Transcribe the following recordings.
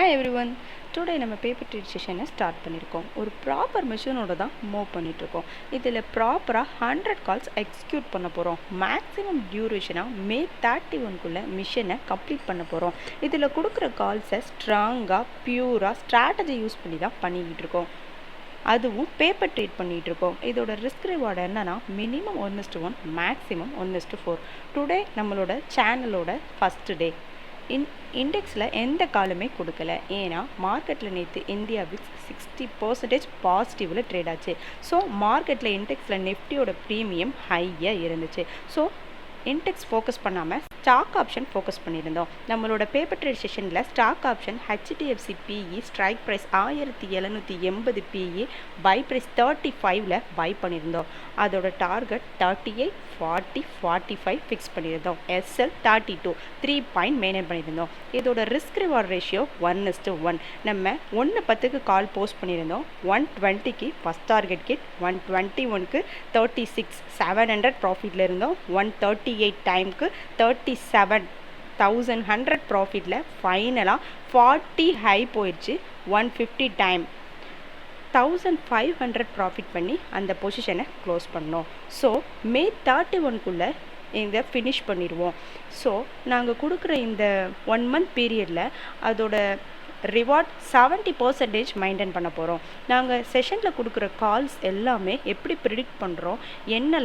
Hi everyone. Today நம்ம paper trade செஷனை start பண்ணியிருக்கோம். ஒரு ப்ராப்பர் மிஷினோட தான் மூவ் பண்ணிகிட்ருக்கோம். இதில் ப்ராப்பராக 100 கால்ஸ் எக்ஸிக்யூட் பண்ண போகிறோம். மேக்ஸிமம் டியூரேஷனாக May 31 மிஷனை கம்ப்ளீட் பண்ண போகிறோம். இதில் கொடுக்குற கால்ஸை ஸ்ட்ராங்காக பியூராக ஸ்ட்ராட்டஜி யூஸ் பண்ணி தான் பண்ணிக்கிட்டு இருக்கோம். அதுவும் பேப்பர் ட்ரேட் பண்ணிகிட்ருக்கோம். இதோட ரிஸ்க் ரிவார்டு என்னன்னா மினிமம் 1:1 மேக்ஸிமம் 1:4. டுடே நம்மளோட சேனலோட ஃபஸ்ட்டு டே. இண்டெக்ஸில் எந்த காலுமே கொடுக்கல. ஏன்னா மார்க்கெட்டில் நேற்று இந்தியா விக்ஸ் 60% பாசிட்டிவில் ட்ரேட் ஆச்சு. ஸோ மார்க்கெட்டில் இண்டெக்ஸில் நிஃப்டியோட ப்ரீமியம் ஹையாக இருந்துச்சு. ஸோ இண்டெக்ஸ் ஃபோக்கஸ் பண்ணாமல் ஸ்டாக் ஆப்ஷன் ஃபோக்கஸ் பண்ணியிருந்தோம். நம்மளோட பேப்பர் ட்ரேட் செஷனில் stock option HDFC PE strike price 1780 PE buy price 35ல் பை பண்ணியிருந்தோம். அதோட டார்கெட் 38, 40, 45 ஃபிக்ஸ் பண்ணியிருந்தோம். SL 32 3 பாயிண்ட் மெயின்டைன் பண்ணியிருந்தோம். இதோட ரிஸ்க் ரிவார்ட் ரேஷியோ 1:1. நம்ம 1:10க்கு கால் போஸ்ட் பண்ணியிருந்தோம். 1:20க்கு ஃபஸ்ட் டார்கெட் கிட், 1:21க்கு 36 700 ப்ராஃபிட்டில் இருந்தோம். 1:38 டைமுக்கு 37,100 ப்ராஃபிட்டில் ஃபைனலாக 40 ஹை போயிடுச்சு. 1:50 டைம் 1500 ப்ராஃபிட் பண்ணி அந்த பொசிஷனை க்ளோஸ் பண்ணோம். ஸோ May 31 இதை ஃபினிஷ் பண்ணிடுவோம். ஸோ நாங்கள் கொடுக்குற இந்த 1 மந்த் பீரியடில் அதோட ரிவார்ட் 70% மெயின்டைன் பண்ண போகிறோம். நாங்கள் செஷனில் கொடுக்குற கால்ஸ் எல்லாமே எப்படி ப்ரிடிக்ட் பண்ணுறோம், என்ன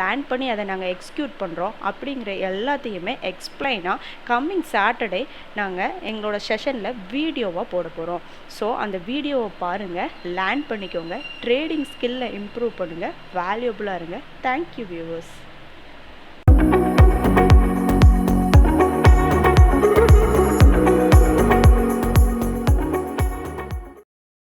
லேண்ட் பண்ணி அதை நாங்கள் எக்ஸிக்யூட் பண்ணுறோம் அப்படிங்கிற எல்லாத்தையுமே எக்ஸ்பிளைனாக கம்மிங் சாட்டர்டே நாங்கள் எங்களோட செஷனில் வீடியோவாக போட போகிறோம். ஸோ அந்த வீடியோவை பாருங்கள், லேண்ட் பண்ணிக்கோங்க, ட்ரேடிங் ஸ்கில்லை இம்ப்ரூவ் பண்ணுங்கள், வேல்யூபுளாக இருங்க. Thank you viewers.